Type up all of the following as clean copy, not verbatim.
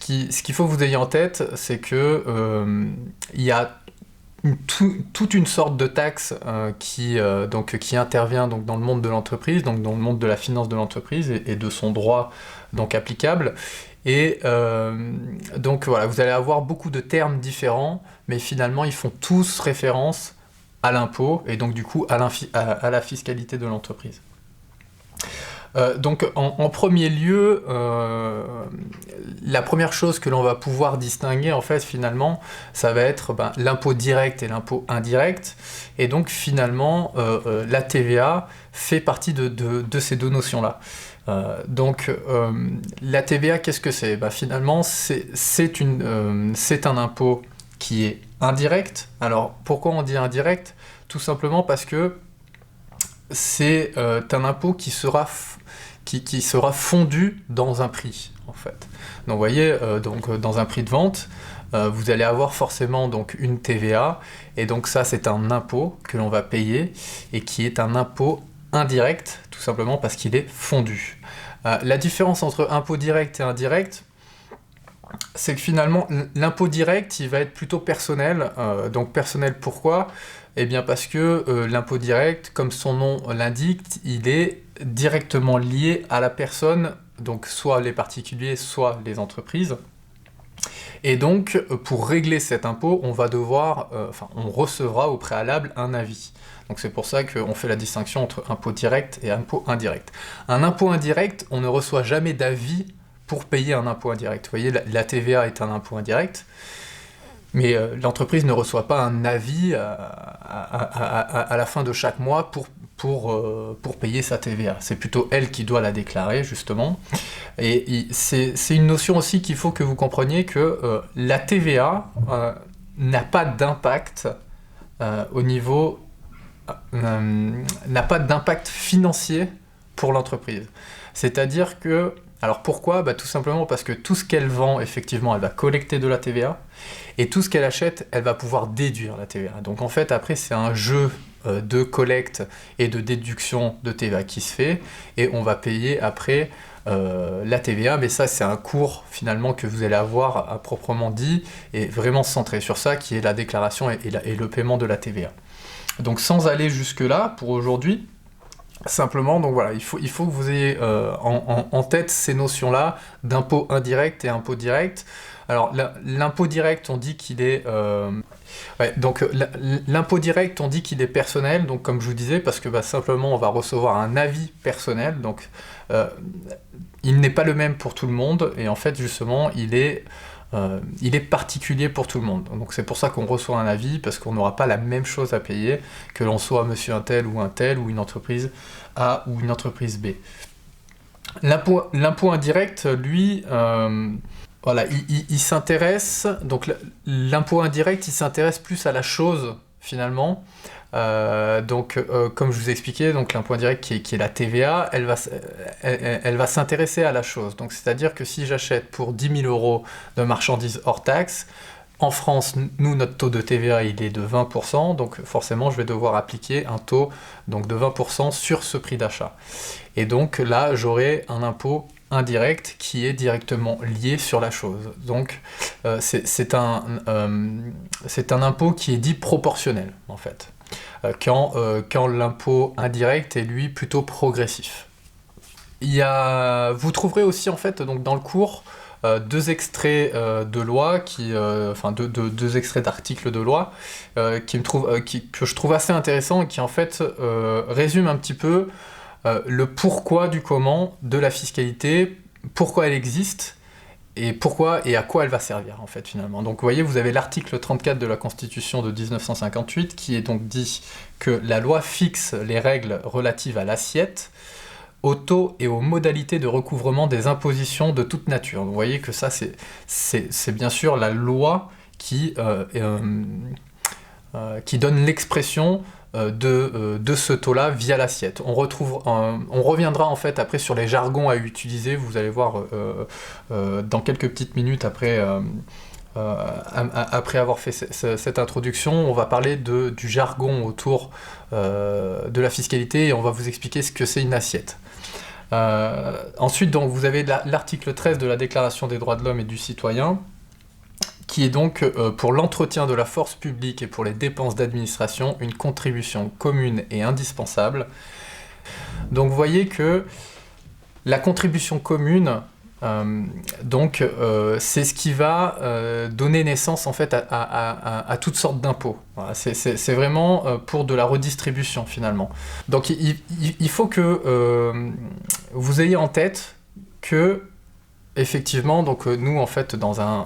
Ce qu'il faut que vous ayez en tête, c'est que il y a toute une sorte de taxe qui intervient donc, dans le monde de l'entreprise, donc dans le monde de la finance de l'entreprise et de son droit donc, applicable. Et donc voilà, vous allez avoir beaucoup de termes différents, mais finalement ils font tous référence à l'impôt et donc du coup à la fiscalité de l'entreprise. Donc en premier lieu, la première chose que l'on va pouvoir distinguer en fait finalement, ça va être l'impôt direct et l'impôt indirect, et donc finalement la TVA fait partie de ces deux notions-là. La TVA, qu'est-ce que c'est ? Finalement, c'est un impôt qui est indirect. Alors pourquoi on dit indirect ? Tout simplement parce que c'est un impôt qui sera fondu dans un prix, en fait. Donc, vous voyez, dans un prix de vente, vous allez avoir forcément donc, une TVA, et donc ça, c'est un impôt que l'on va payer, et qui est un impôt indirect, tout simplement parce qu'il est fondu. La différence entre impôt direct et indirect, c'est que finalement, l'impôt direct, il va être plutôt personnel. Donc personnel, pourquoi ? Eh bien parce que l'impôt direct, comme son nom l'indique, il est directement lié à la personne, donc soit les particuliers, soit les entreprises. Et donc, pour régler cet impôt, on recevra au préalable un avis. Donc c'est pour ça qu'on fait la distinction entre impôt direct et impôt indirect. Un impôt indirect, on ne reçoit jamais d'avis pour payer un impôt indirect. Vous voyez, la TVA est un impôt indirect, mais l'entreprise ne reçoit pas un avis à la fin de chaque mois pour payer sa TVA. C'est plutôt elle qui doit la déclarer, justement. Et c'est une notion aussi qu'il faut que vous compreniez que la TVA n'a pas d'impact n'a pas d'impact financier pour l'entreprise. C'est-à-dire que alors pourquoi ? Tout simplement parce que tout ce qu'elle vend, effectivement, elle va collecter de la TVA, et tout ce qu'elle achète, elle va pouvoir déduire la TVA. Donc en fait, après, c'est un jeu de collecte et de déduction de TVA qui se fait, et on va payer après la TVA, mais ça, c'est un cours, finalement, que vous allez avoir à proprement dit, et vraiment centré sur ça, qui est la déclaration et le paiement de la TVA. Donc sans aller jusque-là, pour aujourd'hui, simplement, donc voilà, il faut que vous ayez en tête ces notions-là d'impôt indirect et impôt direct. Alors l'impôt direct, on dit qu'il est l'impôt direct, on dit qu'il est personnel, donc comme je vous disais, parce que simplement on va recevoir un avis personnel, donc il n'est pas le même pour tout le monde, et en fait justement il est particulier pour tout le monde. Donc c'est pour ça qu'on reçoit un avis, parce qu'on n'aura pas la même chose à payer, que l'on soit monsieur un tel, ou une entreprise A ou une entreprise B. L'impôt indirect, lui, il s'intéresse, donc l'impôt indirect, il s'intéresse plus à la chose, finalement. Comme je vous ai expliqué, donc l'impôt indirect qui est la TVA, elle va s'intéresser à la chose. Donc c'est-à-dire que si j'achète pour 10 000 € de marchandises hors taxe, en France, nous, notre taux de TVA, il est de 20%, donc forcément, je vais devoir appliquer un taux donc, de 20% sur ce prix d'achat. Et donc là, j'aurai un impôt indirect qui est directement lié sur la chose. Donc c'est un impôt qui est dit proportionnel, en fait. Quand l'impôt indirect est lui plutôt progressif. Vous trouverez aussi en fait donc dans le cours deux extraits de loi deux extraits d'articles de loi que je trouve assez intéressants et qui en fait résument un petit peu le pourquoi du comment de la fiscalité, pourquoi elle existe et pourquoi et à quoi elle va servir en fait finalement. Donc vous voyez, vous avez l'article 34 de la Constitution de 1958 qui est donc dit que la loi fixe les règles relatives à l'assiette, aux taux et aux modalités de recouvrement des impositions de toute nature. Donc, vous voyez que ça c'est bien sûr la loi qui donne l'expression de ce taux-là via l'assiette. On reviendra en fait après sur les jargons à utiliser, vous allez voir dans quelques petites minutes après avoir fait cette introduction, on va parler du jargon autour de la fiscalité et on va vous expliquer ce que c'est une assiette. Ensuite, donc, vous avez l'article 13 de la Déclaration des droits de l'homme et du citoyen, qui est donc pour l'entretien de la force publique et pour les dépenses d'administration, une contribution commune et indispensable. Donc vous voyez que la contribution commune, c'est ce qui va donner naissance en fait à toutes sortes d'impôts. Voilà, c'est vraiment pour de la redistribution finalement. Donc il faut que vous ayez en tête que effectivement, donc nous en fait dans un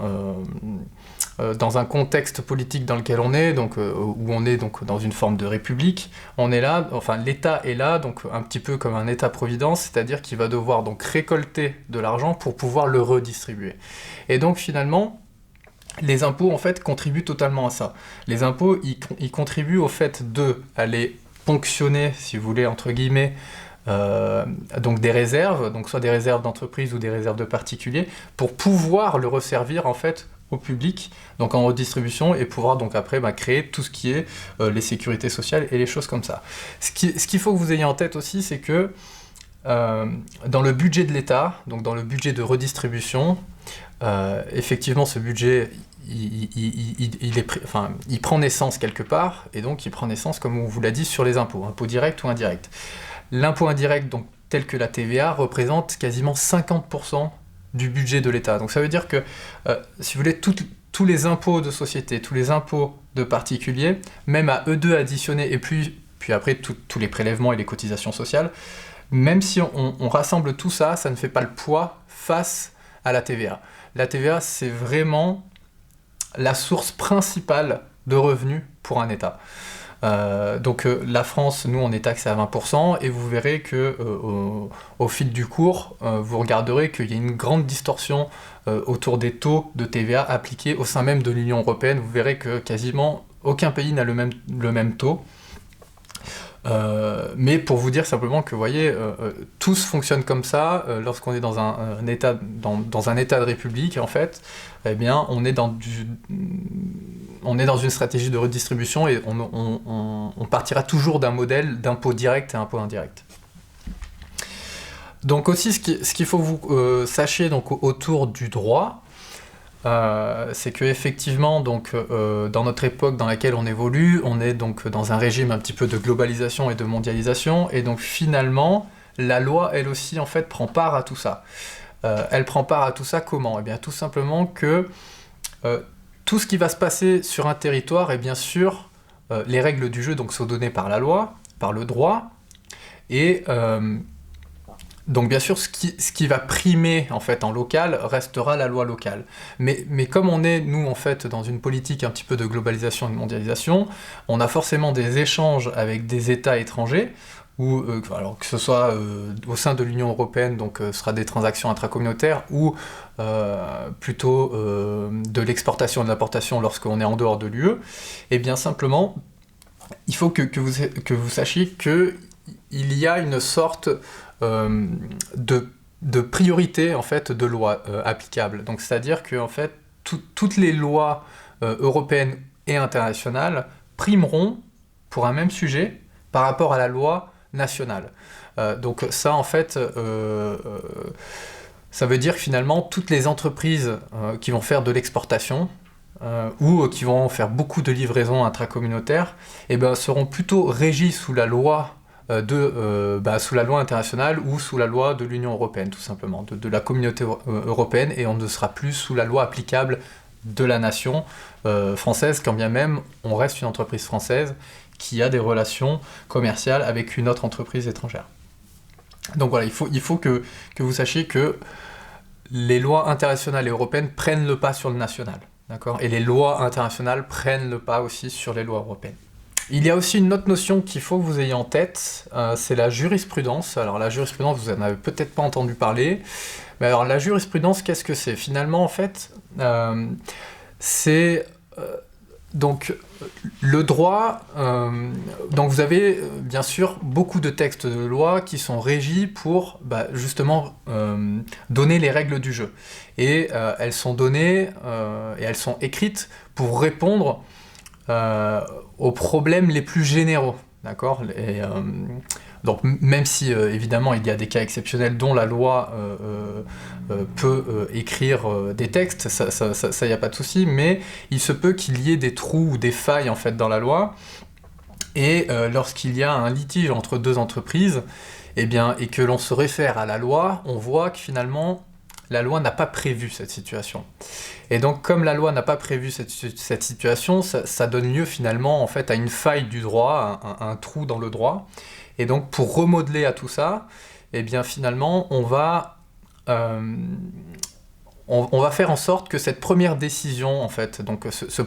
contexte politique dans lequel on est, donc où on est donc dans une forme de république, on est là, enfin l'État est là, donc un petit peu comme un État-providence, c'est-à-dire qu'il va devoir donc récolter de l'argent pour pouvoir le redistribuer. Et donc finalement, les impôts en fait contribuent totalement à ça. Les impôts, ils contribuent au fait de aller ponctionner, si vous voulez entre guillemets, donc des réserves, donc soit des réserves d'entreprise ou des réserves de particuliers, pour pouvoir le resservir en fait au public, donc en redistribution, et pouvoir donc après créer tout ce qui est les sécurités sociales et les choses comme ça. Ce qu'il faut que vous ayez en tête aussi, c'est que dans le budget de l'État, donc dans le budget de redistribution, effectivement ce budget il prend naissance quelque part, et donc il prend naissance, comme on vous l'a dit, sur les impôts, impôts directs ou indirects. L'impôt indirect, donc, tel que la TVA, représente quasiment 50% du budget de l'État. Donc ça veut dire que, si vous voulez, tous les impôts de société, tous les impôts de particuliers, même à eux deux additionnés, et puis après tous les prélèvements et les cotisations sociales, même si on rassemble tout ça, ça ne fait pas le poids face à la TVA. La TVA, c'est vraiment la source principale de revenus pour un État. La France, nous, on est taxé à 20%, et vous verrez que au fil du cours, vous regarderez qu'il y a une grande distorsion autour des taux de TVA appliqués au sein même de l'Union européenne. Vous verrez que quasiment aucun pays n'a le même taux. Mais pour vous dire simplement que, vous voyez, tous fonctionnent comme ça. Lorsqu'on est dans un état de république, en fait, eh bien, on est dans une stratégie de redistribution, et on partira toujours d'un modèle d'impôt direct et impôt indirect. Donc aussi, ce qu'il faut que vous sachiez donc, autour du droit, c'est que effectivement, donc, dans notre époque dans laquelle on évolue, on est donc dans un régime un petit peu de globalisation et de mondialisation, et donc finalement, la loi, elle aussi, en fait, prend part à tout ça. Elle prend part à tout ça comment ? Eh bien, tout simplement que tout ce qui va se passer sur un territoire, et bien sûr, les règles du jeu donc, sont données par la loi, par le droit, et donc bien sûr, ce qui va primer en fait en local restera la loi locale. Mais comme on est, nous, en fait, dans une politique un petit peu de globalisation et de mondialisation, on a forcément des échanges avec des États étrangers, ou alors que ce soit au sein de l'Union européenne, donc ce sera des transactions intracommunautaires, ou plutôt de l'exportation et de l'importation lorsqu'on est en dehors de l'UE, et bien simplement, il faut que vous sachiez qu'il y a une sorte de priorité en fait de lois applicables. Donc c'est-à-dire que en fait toutes les lois européennes et internationales primeront pour un même sujet par rapport à la loi nationale. Donc ça en fait ça veut dire que finalement toutes les entreprises qui vont faire de l'exportation ou qui vont faire beaucoup de livraisons intracommunautaires, seront plutôt régies sous la loi sous la loi internationale ou sous la loi de l'Union européenne, tout simplement, de la communauté européenne, et on ne sera plus sous la loi applicable de la nation française, quand bien même on reste une entreprise française qui a des relations commerciales avec une autre entreprise étrangère. Donc voilà, il faut que vous sachiez que les lois internationales et européennes prennent le pas sur le national, d'accord ? Et les lois internationales prennent le pas aussi sur les lois européennes. Il y a aussi une autre notion qu'il faut que vous ayez en tête, c'est la jurisprudence. Alors la jurisprudence, vous en avez peut-être pas entendu parler, mais alors la jurisprudence, qu'est-ce que c'est ? Finalement, en fait, c'est donc le droit. Donc vous avez bien sûr beaucoup de textes de loi qui sont régis pour justement donner les règles du jeu. Et elles sont données et elles sont écrites pour répondre aux problèmes les plus généraux, d'accord ? Donc même si évidemment il y a des cas exceptionnels dont la loi peut écrire des textes, ça y a pas de souci, mais il se peut qu'il y ait des trous ou des failles en fait dans la loi, et lorsqu'il y a un litige entre deux entreprises, eh bien, et que l'on se réfère à la loi, on voit que finalement la loi n'a pas prévu cette situation. Et donc, comme la loi n'a pas prévu cette situation, ça donne lieu finalement en fait à une faille du droit, un trou dans le droit. Et donc, pour remodeler à tout ça, eh bien finalement, on va faire en sorte que cette première décision, en fait, donc ce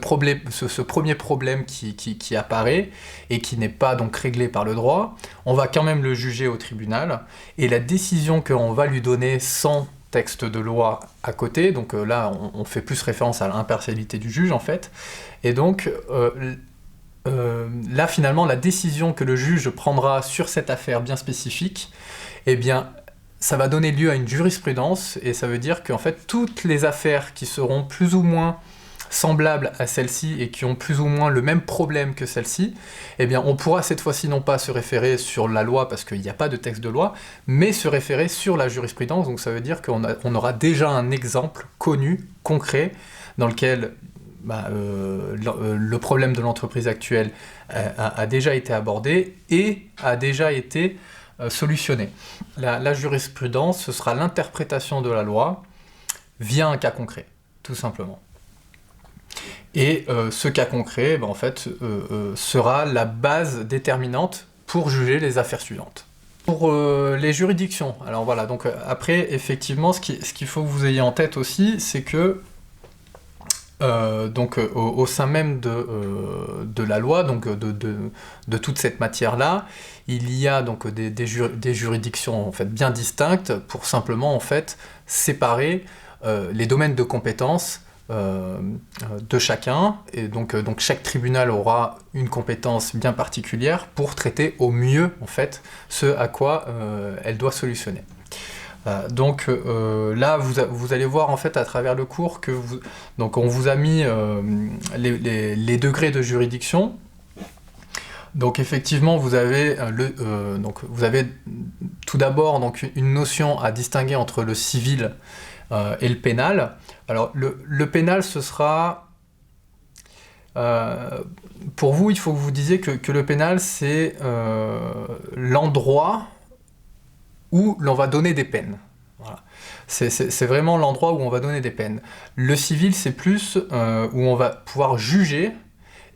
premier problème qui apparaît et qui n'est pas donc réglé par le droit, on va quand même le juger au tribunal, et la décision qu'on va lui donner sans texte de loi à côté, donc là on fait plus référence à l'impartialité du juge en fait, et donc là finalement la décision que le juge prendra sur cette affaire bien spécifique, eh bien ça va donner lieu à une jurisprudence, et ça veut dire qu'en fait toutes les affaires qui seront plus ou moins semblables à celle-ci et qui ont plus ou moins le même problème que celle-ci, eh bien on pourra cette fois-ci non pas se référer sur la loi parce qu'il n'y a pas de texte de loi, mais se référer sur la jurisprudence. Donc ça veut dire qu'on aura déjà un exemple connu, concret, dans lequel le problème de l'entreprise actuelle a déjà été abordé et a déjà été solutionné. La jurisprudence, ce sera l'interprétation de la loi via un cas concret, tout simplement. Et ce cas concret, en fait, sera la base déterminante pour juger les affaires suivantes. Pour les juridictions, alors voilà, donc après, effectivement, ce qu'il faut que vous ayez en tête aussi, c'est que au sein même de la loi, donc de toute cette matière-là, il y a donc des juridictions en fait bien distinctes pour simplement en fait séparer les domaines de compétences de chacun, et donc chaque tribunal aura une compétence bien particulière pour traiter au mieux en fait ce à quoi elle doit solutionner. Là vous allez voir en fait à travers le cours que on vous a mis les degrés de juridiction. Donc effectivement vous avez vous avez tout d'abord donc une notion à distinguer entre le civil et le pénal. Alors le pénal, ce sera pour vous, il faut que vous disiez que le pénal c'est l'endroit où l'on va donner des peines. Voilà. C'est vraiment l'endroit où on va donner des peines. Le civil, c'est plus où on va pouvoir juger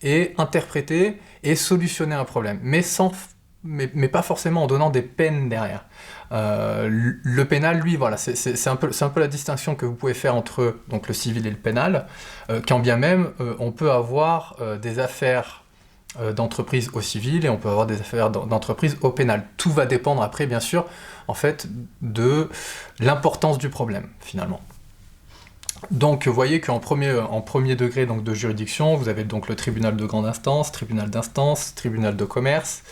et interpréter et solutionner un problème, mais pas forcément en donnant des peines derrière. Le pénal, lui, voilà, c'est un peu la distinction que vous pouvez faire entre donc, le civil et le pénal, quand bien même on peut avoir des affaires d'entreprise au civil et on peut avoir des affaires d'entreprise au pénal. Tout va dépendre après, bien sûr, en fait, de l'importance du problème, finalement. Donc, vous voyez qu'en premier degré donc, de juridiction, vous avez donc le tribunal de grande instance, tribunal d'instance, tribunal de commerce,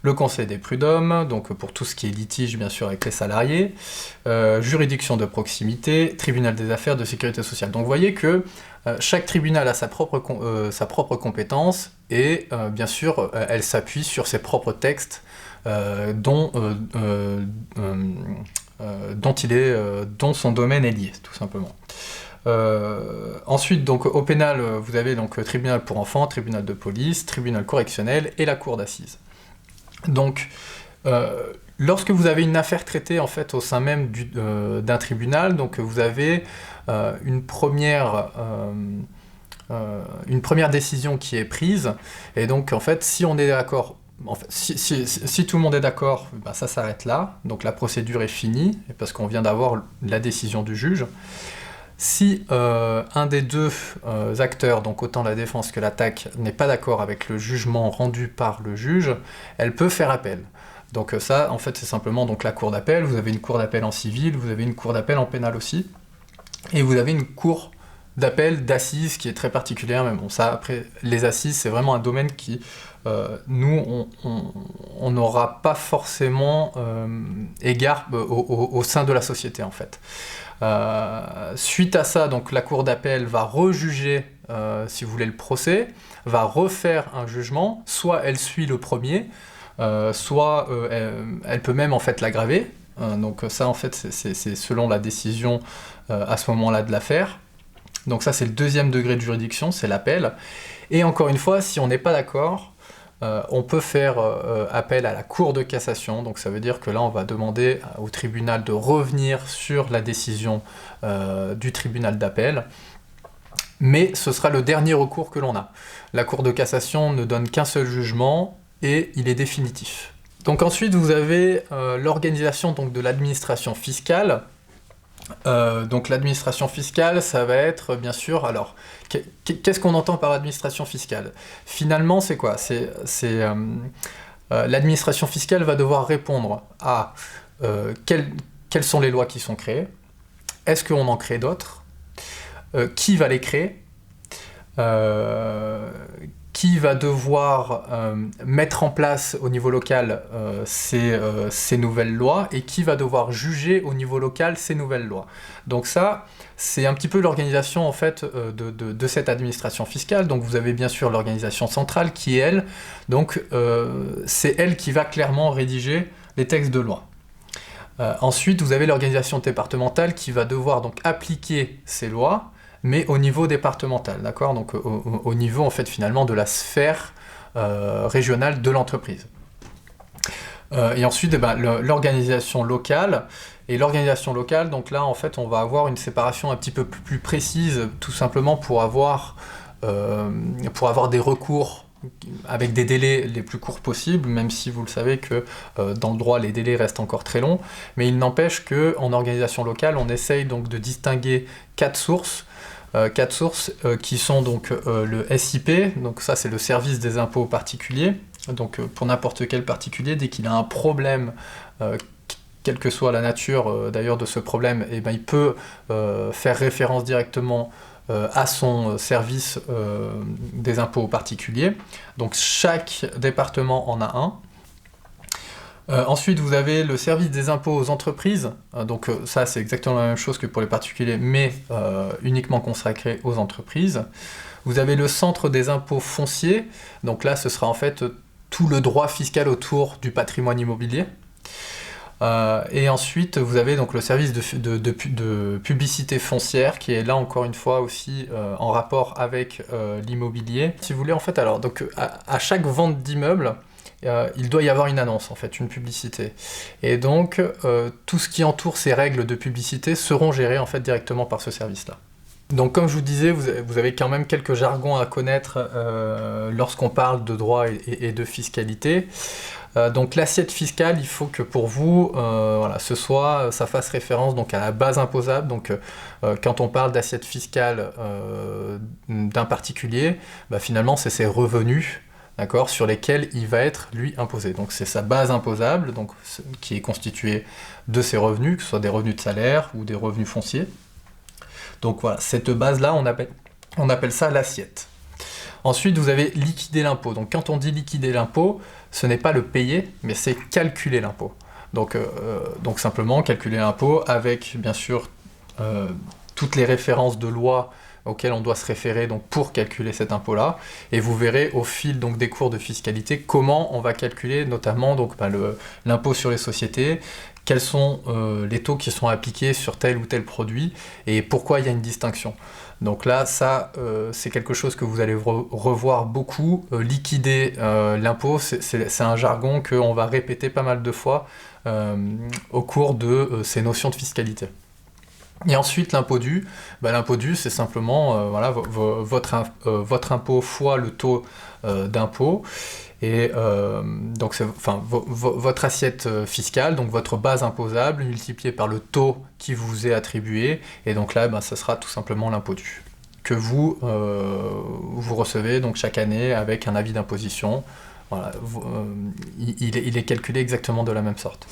le conseil des prud'hommes, donc pour tout ce qui est litige, bien sûr, avec les salariés, juridiction de proximité, tribunal des affaires de sécurité sociale. Donc, vous voyez que chaque tribunal a sa propre compétence et, bien sûr, elle s'appuie sur ses propres textes dont son domaine est lié, tout simplement. Ensuite, donc, au pénal, vous avez donc tribunal pour enfants, tribunal de police, tribunal correctionnel et la cour d'assises. Donc, lorsque vous avez une affaire traitée en fait au sein même d'un tribunal, donc vous avez une première décision qui est prise, et donc en fait, si on est d'accord. En fait, si tout le monde est d'accord, ben ça s'arrête là, donc la procédure est finie, parce qu'on vient d'avoir la décision du juge. Si un des deux acteurs, donc autant la défense que l'attaque, n'est pas d'accord avec le jugement rendu par le juge, elle peut faire appel. Donc ça, en fait, c'est simplement donc, la cour d'appel. Vous avez une cour d'appel en civil, vous avez une cour d'appel en pénal aussi, et vous avez une cour d'appel d'assises qui est très particulière. Mais bon, ça, après, les assises, c'est vraiment un domaine qui, nous, on n'aura pas forcément égard au sein de la société, en fait. Suite à ça, donc, la cour d'appel va rejuger, si vous voulez, le procès, va refaire un jugement, soit elle suit le premier, soit elle peut même en fait l'aggraver. Donc ça en fait c'est selon la décision à ce moment-là de l'affaire. Donc ça c'est le deuxième degré de juridiction, c'est l'appel. Et encore une fois, si on n'est pas d'accord, on peut faire appel à la Cour de cassation. Donc ça veut dire que là on va demander au tribunal de revenir sur la décision du tribunal d'appel. Mais ce sera le dernier recours que l'on a. La Cour de cassation ne donne qu'un seul jugement et il est définitif. Donc ensuite, vous avez l'organisation de l'administration fiscale. Donc l'administration fiscale, ça va être bien sûr... Alors, qu'est-ce qu'on entend par administration fiscale? Finalement, c'est quoi? L'administration fiscale va devoir répondre à quelles sont les lois qui sont créées, est-ce qu'on en crée d'autres, qui va les créer, qui va devoir mettre en place au niveau local ces nouvelles lois et qui va devoir juger au niveau local ces nouvelles lois. Donc ça, c'est un petit peu l'organisation en fait de cette administration fiscale. Donc vous avez bien sûr l'organisation centrale qui est elle, donc c'est elle qui va clairement rédiger les textes de loi. Ensuite, vous avez l'organisation départementale qui va devoir donc appliquer ces lois, mais au niveau départemental, d'accord? Donc au niveau en fait finalement de la sphère régionale de l'entreprise. Et ensuite, l'organisation locale. Et l'organisation locale, donc là en fait on va avoir une séparation un petit peu plus précise, tout simplement pour avoir des recours avec des délais les plus courts possibles, même si vous le savez que dans le droit les délais restent encore très longs, mais il n'empêche qu'en organisation locale on essaye donc de distinguer quatre sources qui sont donc le SIP, donc ça c'est le service des impôts particuliers, donc pour n'importe quel particulier, dès qu'il a un problème, quelle que soit la nature d'ailleurs de ce problème, et il peut faire référence directement à son service des impôts particuliers. Donc chaque département en a un. Ensuite, vous avez le service des impôts aux entreprises, donc ça c'est exactement la même chose que pour les particuliers, mais uniquement consacré aux entreprises. Vous avez le centre des impôts fonciers, donc là ce sera en fait tout le droit fiscal autour du patrimoine immobilier. Et ensuite, vous avez donc le service de publicité foncière, qui est là encore une fois aussi en rapport avec l'immobilier. Si vous voulez en fait, alors donc à chaque vente d'immeuble, il doit y avoir une annonce, en fait, une publicité. Et donc, tout ce qui entoure ces règles de publicité seront gérées, en fait, directement par ce service-là. Donc, comme je vous disais, vous avez quand même quelques jargons à connaître lorsqu'on parle de droit et de fiscalité. Donc, l'assiette fiscale, il faut que pour vous, ça fasse référence donc, à la base imposable. Donc, quand on parle d'assiette fiscale d'un particulier, finalement, c'est ses revenus, d'accord, sur lesquels il va être, lui, imposé. Donc c'est sa base imposable, donc, qui est constituée de ses revenus, que ce soit des revenus de salaire ou des revenus fonciers. Donc voilà, cette base-là, on appelle ça l'assiette. Ensuite, vous avez liquider l'impôt. Donc quand on dit liquider l'impôt, ce n'est pas le payer, mais c'est calculer l'impôt. Donc simplement calculer l'impôt avec, bien sûr, toutes les références de loi auquel on doit se référer donc, pour calculer cet impôt-là. Et vous verrez au fil donc, des cours de fiscalité comment on va calculer notamment donc, l'impôt sur les sociétés, quels sont les taux qui sont appliqués sur tel ou tel produit et pourquoi il y a une distinction. Donc là, ça, c'est quelque chose que vous allez revoir beaucoup. Liquider l'impôt, c'est un jargon qu'on va répéter pas mal de fois au cours de ces notions de fiscalité. Et ensuite, l'impôt dû. L'impôt dû, c'est simplement votre impôt fois le taux d'impôt. Et donc, c'est votre assiette fiscale, donc votre base imposable, multipliée par le taux qui vous est attribué. Et donc là, ça sera tout simplement l'impôt dû que vous recevez donc, chaque année avec un avis d'imposition. Voilà, il est calculé exactement de la même sorte.